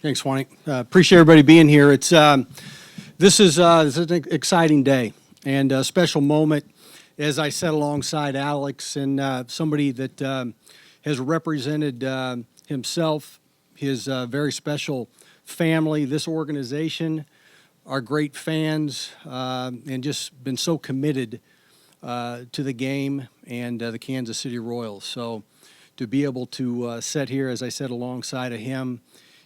Thanks, Swanee. Appreciate everybody being here. This is an exciting day and a special moment, as I said, alongside Alex and somebody that has represented himself, his very special family, this organization, our great fans, and just been so committed to the game and the Kansas City Royals. So to be able to sit here, as I said, alongside of him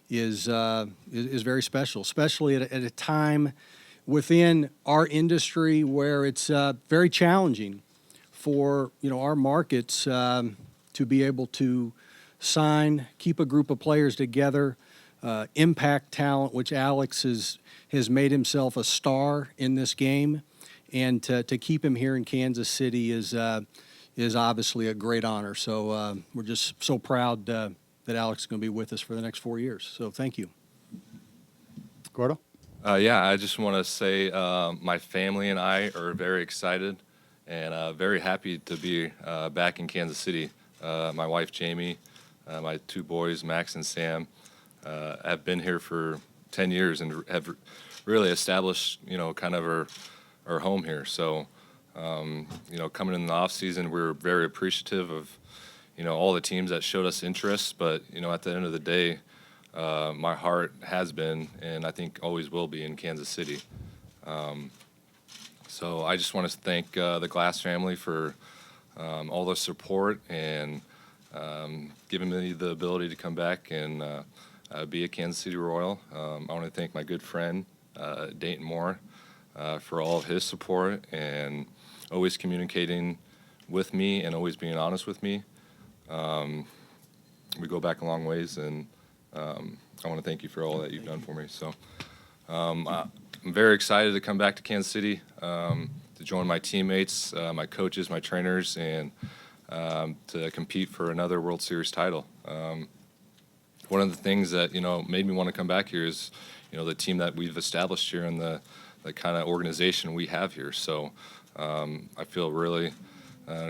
is very special, especially at a time within our industry where it's very challenging for our markets to be able to sign, keep a group of players together, impact talent, which Alex has made himself a star in this game, and to keep him here in Kansas City is obviously a great honor. So we're just so proud that Alex is going to be with us for the next 4 years. So thank you. Gordo? Yeah, I just want to say my family and I are very excited and very happy to be back in Kansas City. My wife, Jamie, my two boys, Max and Sam, have been here for 10 years and have really established, kind of our home here. So, coming in the off season, we're very appreciative of, all the teams that showed us interest. But, at the end of the day, my heart has been, and I think always will be, in Kansas City. So I just want to thank the Glass family for all the support and giving me the ability to come back and be a Kansas City Royal. I want to thank my good friend, Dayton Moore, for all of his support and always communicating with me and always being honest with me. We go back a long ways, and I want to thank you for all that you've done for me. So I'm very excited to come back to Kansas City, to join my teammates, my coaches, my trainers, and to compete for another World Series title. One of the things that made me want to come back here is the team that we've established here and the kind of organization we have here. So I feel really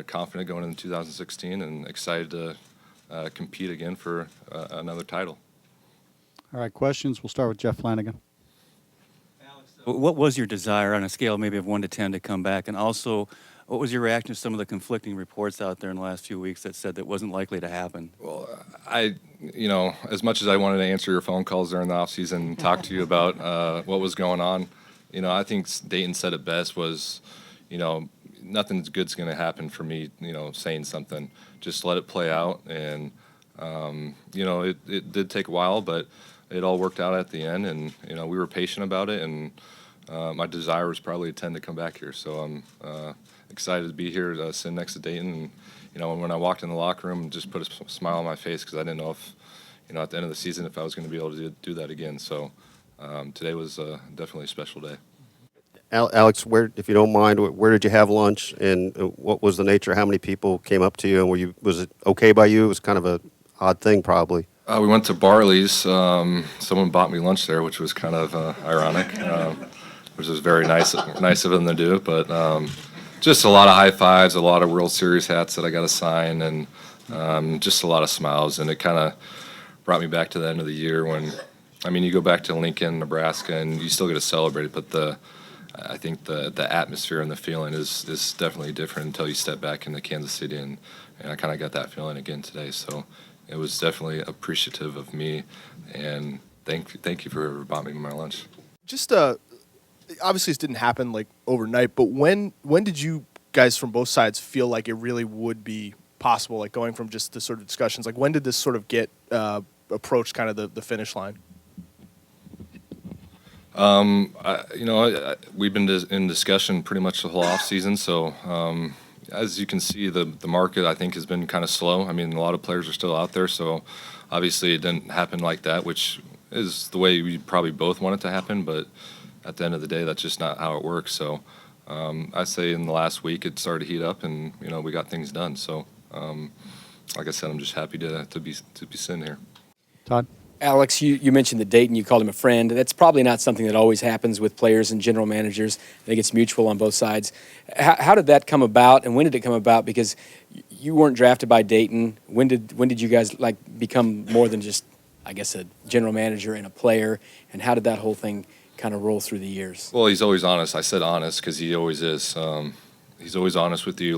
confident going into 2016 and excited to compete again for another title. All right, questions. We'll start with Jeff Flanagan. What was your desire on a scale maybe of 1 to 10 to come back? And also, what was your reaction to some of the conflicting reports out there in the last few weeks that said that wasn't likely to happen? Well, as much as I wanted to answer your phone calls during the offseason and talk to you about what was going on, I think Dayton said it best was, nothing good's going to happen for me, saying something. Just let it play out. And, it did take a while, but it all worked out at the end. And, we were patient about it. And my desire was probably a 10 to come back here. So I'm excited to be here, sitting next to Dayton. And, when I walked in the locker room, just put a smile on my face because I didn't know if, at the end of the season, if I was going to be able to do that again. So today was definitely a special day. Alex, if you don't mind, where did you have lunch, and what was the nature? How many people came up to you, and was it okay by you? It was kind of an odd thing, probably. We went to Barley's. Someone bought me lunch there, which was kind of ironic, which was very nice of them to do. But just a lot of high fives, a lot of World Series hats that I got to sign, and just a lot of smiles. And it kind of brought me back to the end of the year when, you go back to Lincoln, Nebraska, and you still get to celebrate it, but I think the atmosphere and the feeling is definitely different until you step back into Kansas City, and I kind of got that feeling again today. So it was definitely appreciative of me, and thank you for buying me my lunch. Just obviously this didn't happen like overnight, but when did you guys from both sides feel like it really would be possible, like going from just the sort of discussions, like when did this sort of get approached kind of the finish line? We've been in discussion pretty much the whole off season. So as you can see, the market I think has been kind of slow. A lot of players are still out there. So obviously it didn't happen like that, which is the way we probably both want it to happen. But at the end of the day, that's just not how it works. So I say in the last week it started to heat up, and we got things done. So like I said, I'm just happy to be sitting here. Todd? Alex, you mentioned the Dayton, you called him a friend. That's probably not something that always happens with players and general managers. I think it's mutual on both sides. How did that come about, and when did it come about? Because you weren't drafted by Dayton. When did you guys become more than just I guess, a general manager and a player, and how did that whole thing kind of roll through the years? Well, he's always honest. I said honest because he always is. He's always honest with you.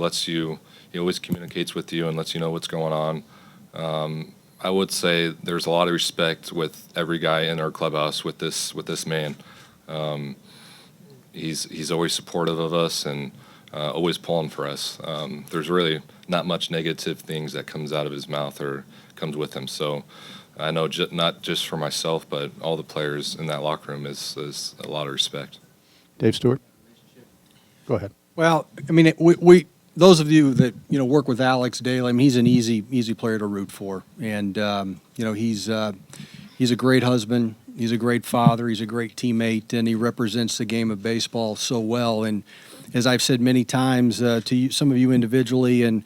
He always communicates with you and lets you know what's going on. I would say there's a lot of respect with every guy in our clubhouse with this man. He's always supportive of us and always pulling for us. There's really not much negative things that comes out of his mouth or comes with him. So I know not just for myself, but all the players in that locker room is a lot of respect. Dave Stewart? Go ahead. Well, I mean, we those of you that work with Alex daily, I mean, he's an easy player to root for, and he's a great husband, he's a great father, he's a great teammate, and he represents the game of baseball so well. And as I've said many times to you, some of you individually and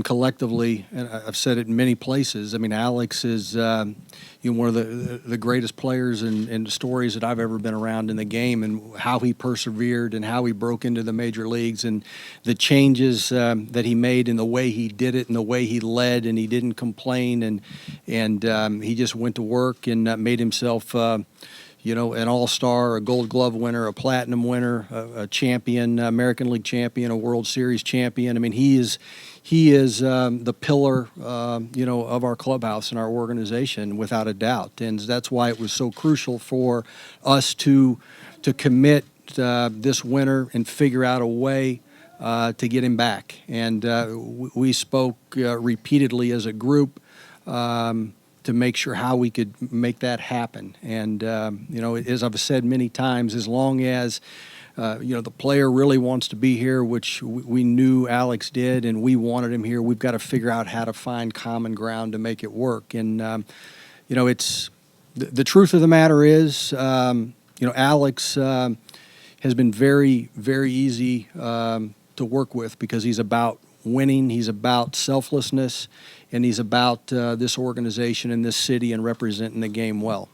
collectively, and I've said it in many places, I mean, Alex is one of the greatest players and stories that I've ever been around in the game, and how he persevered and how he broke into the major leagues and the changes that he made and the way he did it and the way he led, and he didn't complain, and he just went to work and made himself an all-star, a Gold Glove winner, a Platinum winner, a champion, American League champion, a World Series champion. I mean, he is the pillar, of our clubhouse and our organization, without a doubt. And that's why it was so crucial for us to commit this winter and figure out a way to get him back. And we spoke repeatedly as a group to make sure how we could make that happen. And, as I've said many times, as long as the player really wants to be here, which we knew Alex did, and we wanted him here, we've got to figure out how to find common ground to make it work. And, it's the truth of the matter is, Alex has been very, very easy to work with because he's about winning, he's about selflessness, and he's about this organization and this city and representing the game well.